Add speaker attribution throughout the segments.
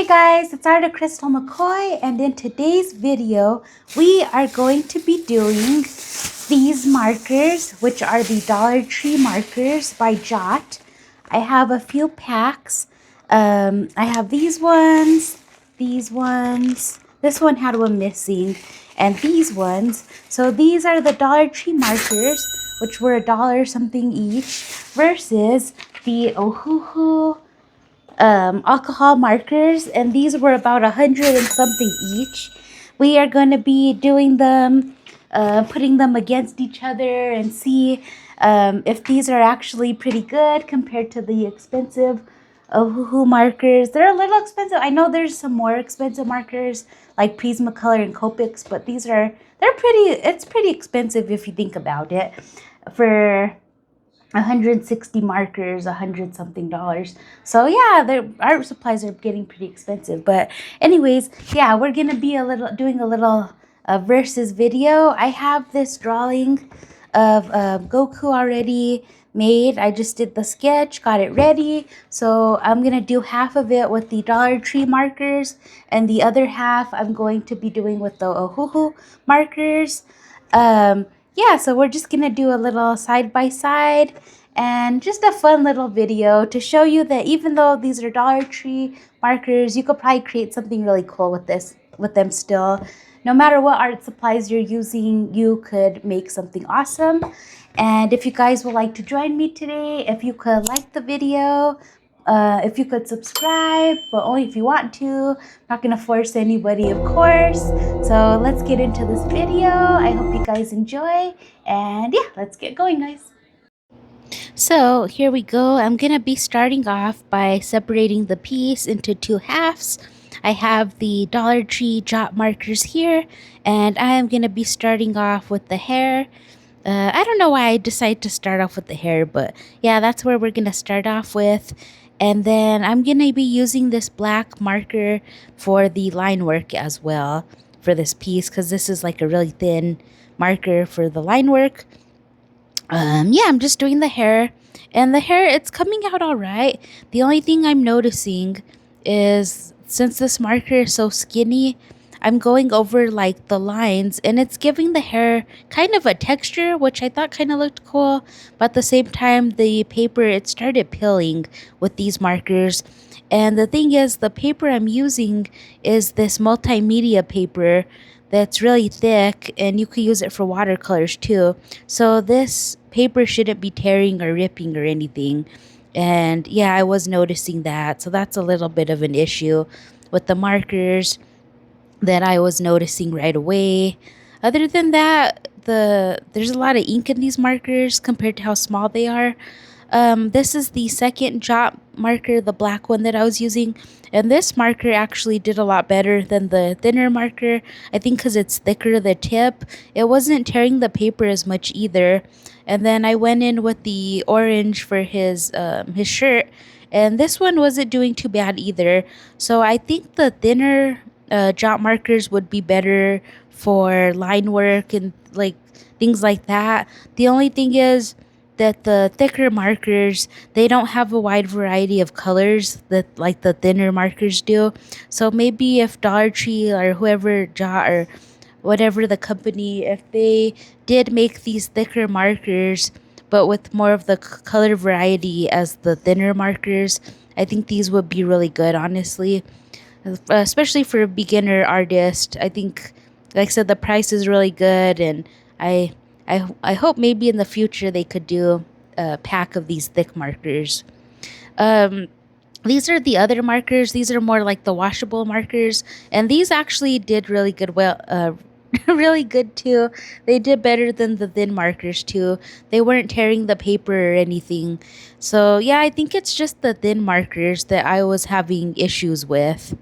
Speaker 1: Hey guys, it's Arta Crystal McCoy, and in today's video, we are going to be doing these markers, which are the Dollar Tree markers by Jot. I have a few packs. I have these ones, this one had one missing, and these ones. So these are the Dollar Tree markers, which were $1 something each, versus the Ohuhu alcohol markers, and these were about 100 and something each. We are going to be doing them, putting them against each other and see if these are actually pretty good compared to the expensive Ohuhu markers. They're a little expensive. I know there's some more expensive markers like Prismacolor and Copics, but it's pretty expensive if you think about it. For 160 markers, 100 something dollars. So yeah, the art supplies are getting pretty expensive. But anyways, yeah, we're gonna be doing a little versus video. I have this drawing of Goku already made. I just did the sketch, got it ready. So I'm gonna do half of it with the Dollar Tree markers, and the other half I'm going to be doing with the Ohuhu markers. Yeah, so we're just gonna do a little side by side and just a fun little video to show you that even though these are Dollar Tree markers, you could probably create something really cool with them still. No matter what art supplies you're using, you could make something awesome. And if you guys would like to join me today, if you could like the video, if you could subscribe, but only if you want to. I'm not going to force anybody, of course. So let's get into this video. I hope you guys enjoy. And yeah, let's get going, guys. So here we go. I'm going to be starting off by separating the piece into two halves. I have the Dollar Tree Jot markers here, and I am going to be starting off with the hair. I don't know why I decided to start off with the hair, but yeah, that's where we're going to start off with. And then I'm going to be using this black marker for the line work as well for this piece, because this is like a really thin marker for the line work. Yeah, I'm just doing the hair. And the hair, it's coming out all right. The only thing I'm noticing is since this marker is so skinny, I'm going over like the lines, and it's giving the hair kind of a texture, which I thought kind of looked cool. But at the same time, the paper, it started peeling with these markers. And the thing is, the paper I'm using is this multimedia paper that's really thick, and you could use it for watercolors too. So this paper shouldn't be tearing or ripping or anything. And yeah, I was noticing that. So that's a little bit of an issue with the markers that I was noticing right away. Other than that, there's a lot of ink in these markers compared to how small they are. This is the second Jot marker, the black one that I was using, and this marker actually did a lot better than the thinner marker. I think because it's thicker, the tip, it wasn't tearing the paper as much either. And then I went in with the orange for his shirt, and this one wasn't doing too bad either. So I think the thinner Jot markers would be better for line work and like things like that. The only thing is that the thicker markers, they don't have a wide variety of colors that like the thinner markers do. So maybe if Dollar Tree or whoever, Jot or whatever the company, if they did make these thicker markers but with more of the color variety as the thinner markers, I think these would be really good, honestly. Especially for a beginner artist. I think, like I said, the price is really good, and I hope maybe in the future they could do a pack of these thick markers. These are the other markers. These are more like the washable markers, and these actually did really good. Really good too. They did better than the thin markers too. They weren't tearing the paper or anything. So yeah, I think it's just the thin markers that I was having issues with.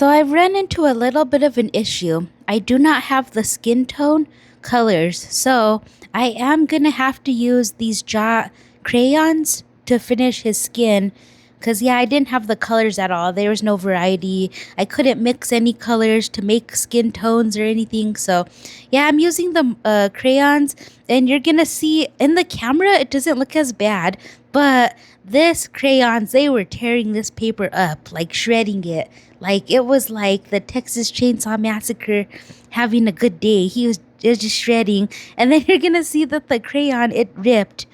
Speaker 1: So I've run into a little bit of an issue. I do not have the skin tone colors, so I am gonna have to use these Jot crayons to finish his skin. Cause yeah, I didn't have the colors at all. There was no variety. I couldn't mix any colors to make skin tones or anything. So yeah, I'm using the crayons, and you're gonna see in the camera it doesn't look as bad, but this crayons, they were tearing this paper up, like shredding it. Like it was like the Texas Chainsaw Massacre having a good day. It was just shredding, and then you're gonna see that the crayon, it ripped.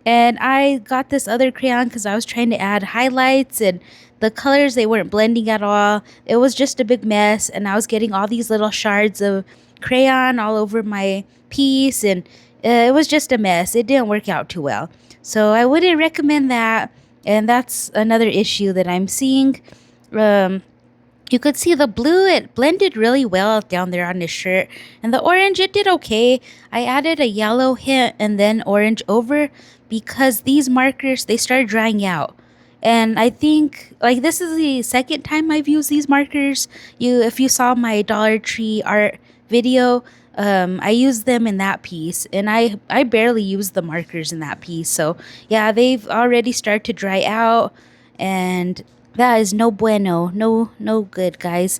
Speaker 1: And I got this other crayon because I was trying to add highlights, and the colors, they weren't blending at all. It was just a big mess, and I was getting all these little shards of crayon all over my piece, and it was just a mess. It didn't work out too well. So I wouldn't recommend that, and that's another issue that I'm seeing. Um, you could see the blue, it blended really well down there on his shirt. And the orange, it did okay. I added a yellow hint and then orange over because these markers, they started drying out. And I think, like, this is the second time I've used these markers. If you saw my Dollar Tree art video, I used them in that piece. And I barely used the markers in that piece. So, yeah, they've already started to dry out. And that is no bueno. No good, guys.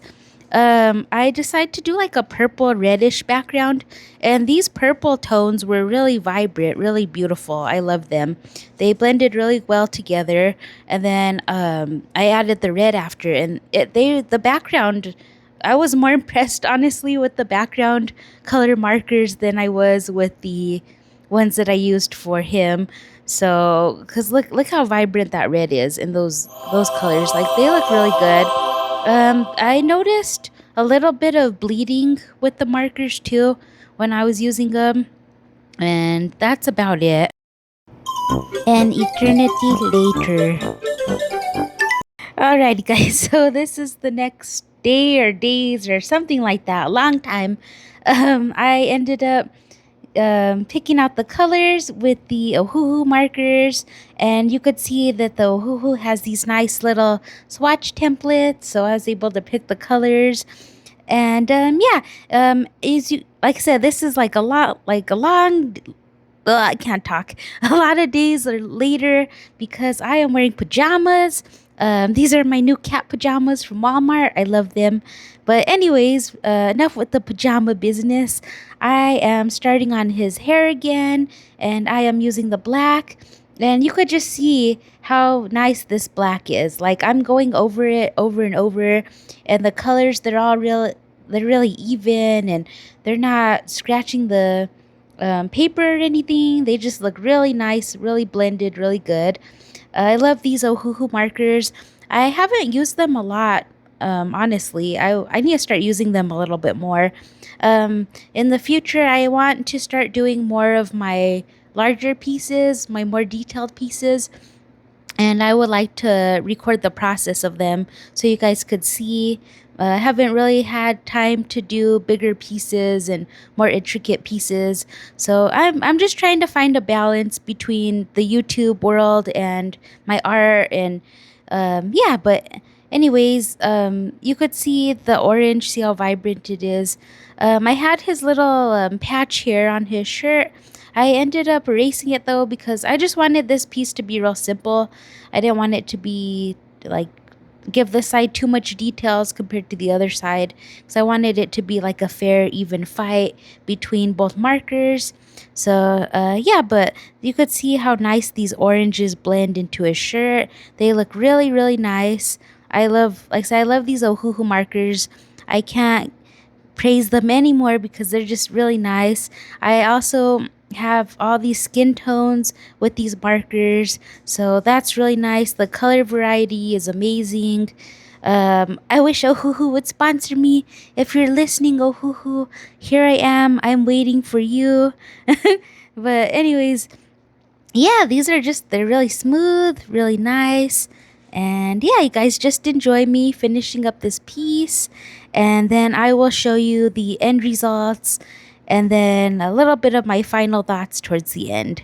Speaker 1: I decided to do like a purple reddish background, and these purple tones were really vibrant, really beautiful. I love them. They blended really well together, and then I added the red after, and the background, I was more impressed honestly with the background color markers than I was with the ones that I used for him. So, cause look how vibrant that red is, and those colors, like they look really good. I noticed a little bit of bleeding with the markers too when I was using them, and that's about it. An eternity later. Alright, guys, so this is the next day or days or something like that, a long time. I ended up picking out the colors with the Ohuhu markers, and you could see that the Ohuhu has these nice little swatch templates, so I was able to pick the colors. And is you like I said, this is like a lot, like a long. I can't talk. A lot of days are later because I am wearing pajamas. These are my new cat pajamas from Walmart. I love them. But anyways, enough with the pajama business. I am starting on his hair again, and I am using the black. And you could just see how nice this black is. Like I'm going over it over and over, and the colors, they're really even, and they're not scratching the paper or anything. They just look really nice, really blended, really good. I love these Ohuhu markers. I haven't used them a lot, honestly. I need to start using them a little bit more. In the future, I want to start doing more of my larger pieces, my more detailed pieces, and I would like to record the process of them so you guys could see. I haven't really had time to do bigger pieces and more intricate pieces, so I'm just trying to find a balance between the YouTube world and my art, and yeah. But anyways, you could see the orange, see how vibrant it is. I had his little patch here on his shirt. I ended up erasing it though because I just wanted this piece to be real simple. I didn't want it to be like give this side too much details compared to the other side, because I wanted it to be like a fair, even fight between both markers. So yeah, but you could see how nice these oranges blend into his shirt. They look really, really nice. I love, like I said, I love these Ohuhu markers. I can't praise them anymore because they're just really nice. I also have all these skin tones with these markers, so that's really nice. The color variety is amazing. I wish Ohuhu would sponsor me. If you're listening, Ohuhu, here I am. I'm waiting for you. But anyways, yeah, they're really smooth, really nice. And yeah, you guys just enjoy me finishing up this piece. And then I will show you the end results and then a little bit of my final thoughts towards the end.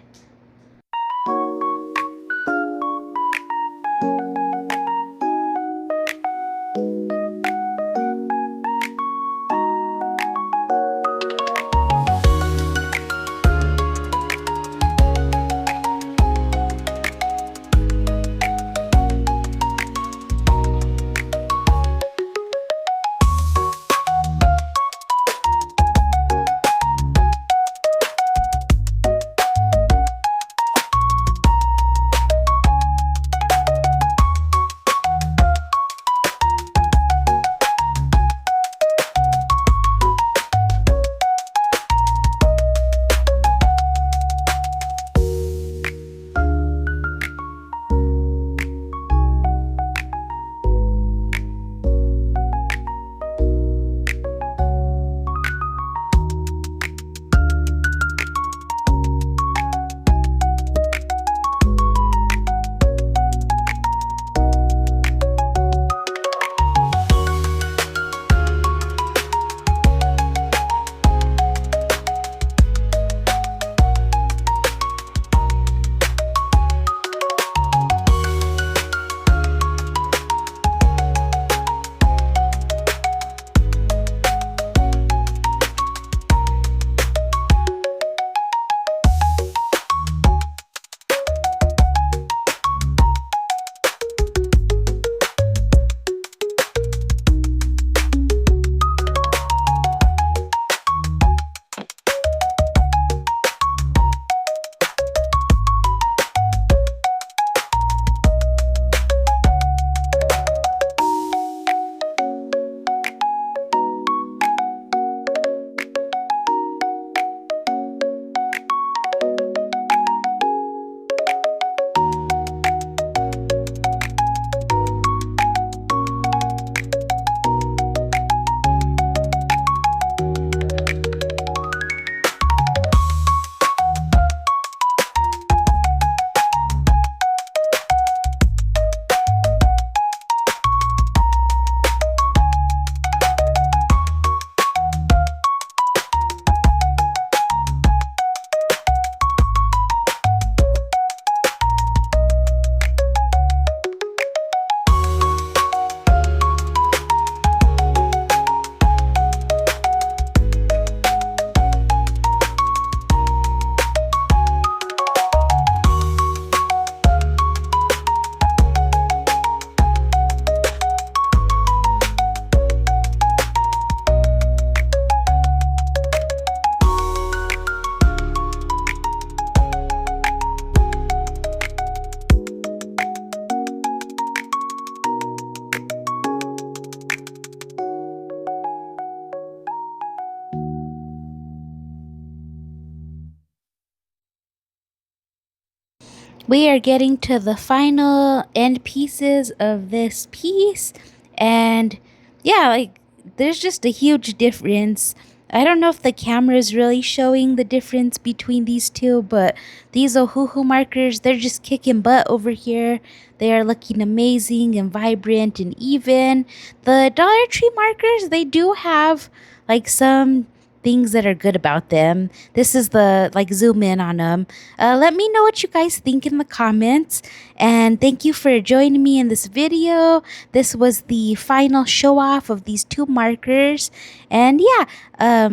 Speaker 1: We are getting to the final end pieces of this piece, and yeah, like there's just a huge difference. I don't know if the camera is really showing the difference between these two, but these Ohuhu markers, they're just kicking butt over here. They are looking amazing and vibrant and even. The Dollar Tree markers, they do have like some things that are good about them. This is the like zoom in on them. Let me know what you guys think in the comments, and thank you for joining me in this video. This was the final show off of these two markers, and yeah,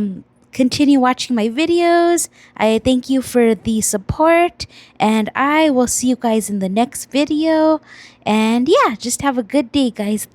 Speaker 1: continue watching my videos. I thank you for the support, and I will see you guys in the next video. And yeah, just have a good day, guys.